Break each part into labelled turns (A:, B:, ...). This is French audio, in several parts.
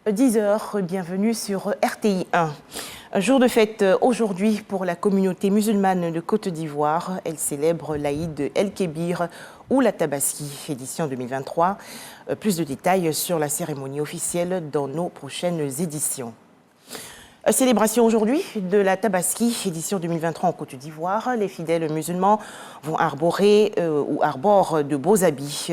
A: 10h, bienvenue sur RTI 1. Un jour de fête aujourd'hui pour la communauté musulmane de Côte d'Ivoire. Elle célèbre l'Aïd El-Kébir ou la Tabaski, édition 2023. Plus de détails sur la cérémonie officielle dans nos prochaines éditions. Célébration aujourd'hui de la Tabaski, édition 2023 en Côte d'Ivoire. Les fidèles musulmans vont arborer ou arborent de beaux habits.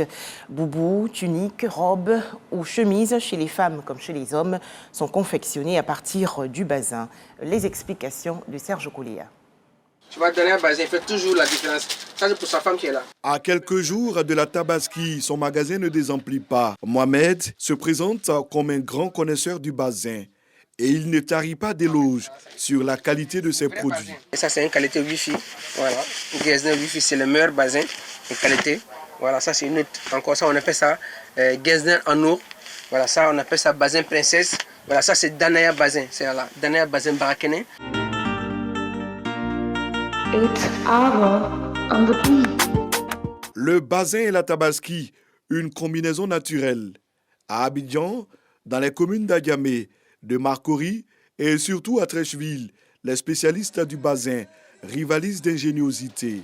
A: Boubous, tuniques, robes ou chemises chez les femmes comme chez les hommes sont confectionnés à partir du basin. Les explications de Serge Koulia.
B: Tu vas donner un basin, il fait toujours la différence. Ça, c'est pour sa femme qui est là.
C: À quelques jours de la Tabaski, son magasin ne désemplit pas. Mohamed se présente comme un grand connaisseur du basin. Et il ne tarit pas d'éloges sur la qualité de ses produits.
B: Et ça, c'est une qualité Wi-Fi. Voilà. Getzner Wi-Fi, c'est le meilleur basin de qualité. Voilà, ça, c'est une autre. Encore ça, on appelle ça Getzner en eau. Voilà, ça, on appelle ça basin princesse. Voilà, ça, c'est Danaya basin. C'est là, Danaya basin barakene.
C: Le basin et la Tabaski, une combinaison naturelle. À Abidjan, dans les communes d'Agamé, de Marcory et surtout à Treichville, les spécialistes du basin rivalisent d'ingéniosité.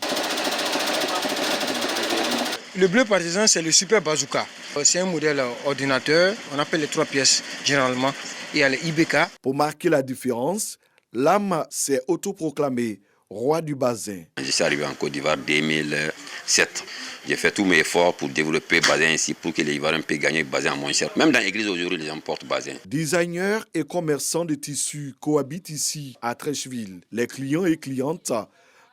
D: Le bleu partisan, c'est le super bazooka. C'est un modèle ordinateur, on appelle les 3 pièces généralement. Il y a le IBK.
C: Pour marquer la différence, l'âme s'est autoproclamé roi du basin.
E: Je suis arrivé en Côte d'Ivoire en 2007. J'ai fait tous mes efforts pour développer le basin ici, pour que les Ivoiriens puissent gagner le basin à moins cher. Même dans l'église aujourd'hui, les gens portent basin.
C: Designers et commerçants de tissus cohabitent ici à Treichville. Les clients et clientes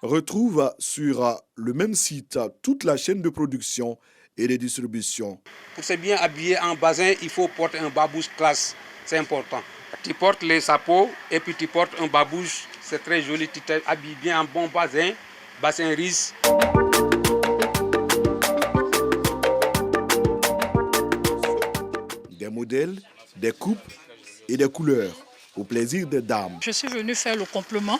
C: retrouvent sur le même site toute la chaîne de production et de distribution.
F: Pour se bien habiller en basin, il faut porter un babouche classe. C'est important. Tu portes les sapots et puis tu portes un babouche. C'est très joli. Tu t'habilles bien en bon basin, bassin riche.
C: Des modèles, des coupes et des couleurs au plaisir des dames.
G: Je suis venue faire le complément.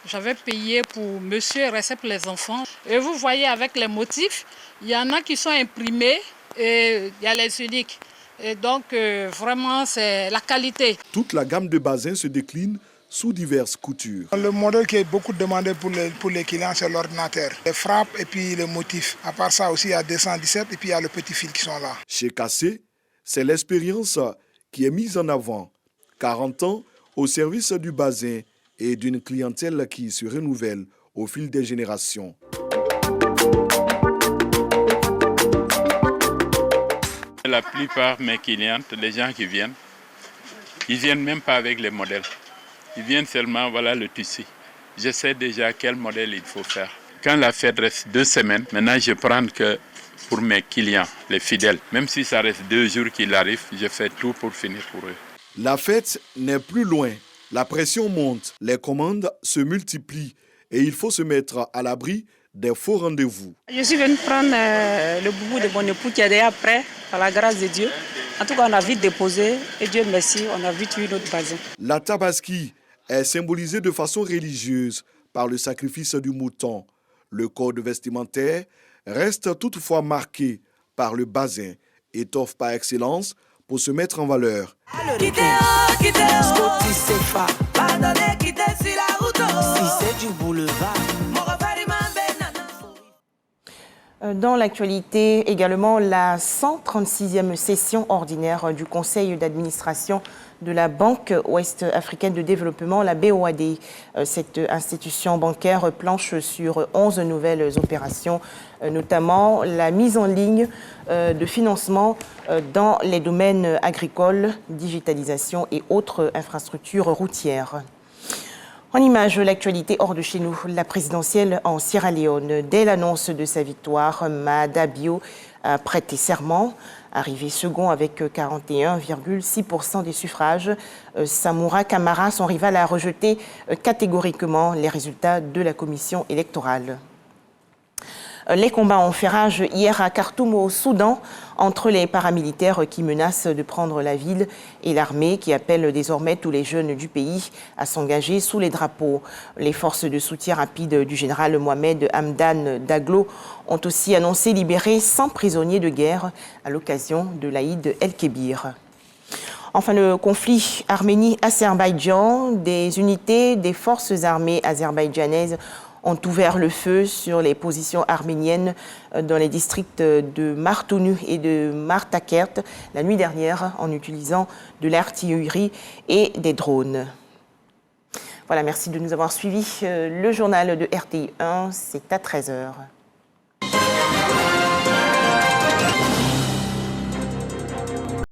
G: J'avais payé pour monsieur et recette pour les enfants. Et vous voyez avec les motifs, il y en a qui sont imprimés et il y a les uniques. Et donc vraiment c'est la qualité.
C: Toute la gamme de basins se décline sous diverses coutures.
D: Le modèle qui est beaucoup demandé pour les clients, c'est l'ordinateur. Les frappes et puis les motifs. À part ça aussi, il y a 217 et puis il y a le petit fil qui sont là.
C: Chez Cassé, c'est l'expérience qui est mise en avant. 40 ans au service du basin et d'une clientèle qui se renouvelle au fil des générations.
H: La plupart de mes clientes, les gens qui viennent, ils viennent même pas avec les modèles. Ils viennent seulement, voilà le tissu. Je sais déjà quel modèle il faut faire. Quand la fête reste 2 semaines, maintenant je prends que pour mes clients, les fidèles. Même si ça reste 2 jours qu'il arrive, je fais tout pour finir pour eux.
C: La fête n'est plus loin. La pression monte, les commandes se multiplient et il faut se mettre à l'abri des faux rendez-vous.
I: Je suis venue prendre le boubou de mon époux qui est déjà prêt, par la grâce de Dieu. En tout cas, on a vite déposé et Dieu merci, on a vite eu notre basin.
C: La Tabaski est symbolisée de façon religieuse par le sacrifice du mouton. Le code vestimentaire reste toutefois marqué par le basin, étoffe par excellence pour se mettre en valeur.
A: Dans l'actualité également, la 136e session ordinaire du Conseil d'administration de la Banque ouest-africaine de développement, la BOAD. Cette institution bancaire planche sur 11 nouvelles opérations, notamment la mise en ligne de financement dans les domaines agricoles, digitalisation et autres infrastructures routières. En image, l'actualité hors de chez nous, la présidentielle en Sierra Leone. Dès l'annonce de sa victoire, Maada Bio a prêté serment. Arrivé second avec 41,6% des suffrages, Samoura Kamara, son rival, a rejeté catégoriquement les résultats de la commission électorale. Les combats ont fait rage hier à Khartoum au Soudan entre les paramilitaires qui menacent de prendre la ville et l'armée qui appelle désormais tous les jeunes du pays à s'engager sous les drapeaux. Les forces de soutien rapide du général Mohamed Hamdan Daglo ont aussi annoncé libérer 100 prisonniers de guerre à l'occasion de l'Aïd El-Kébir. Enfin, le conflit Arménie-Azerbaïdjan, des unités des forces armées azerbaïdjanaises ont ouvert le feu sur les positions arméniennes dans les districts de Martounu et de Martakert la nuit dernière en utilisant de l'artillerie et des drones. Voilà, merci de nous avoir suivis. Le journal de RTI 1, c'est à 13h.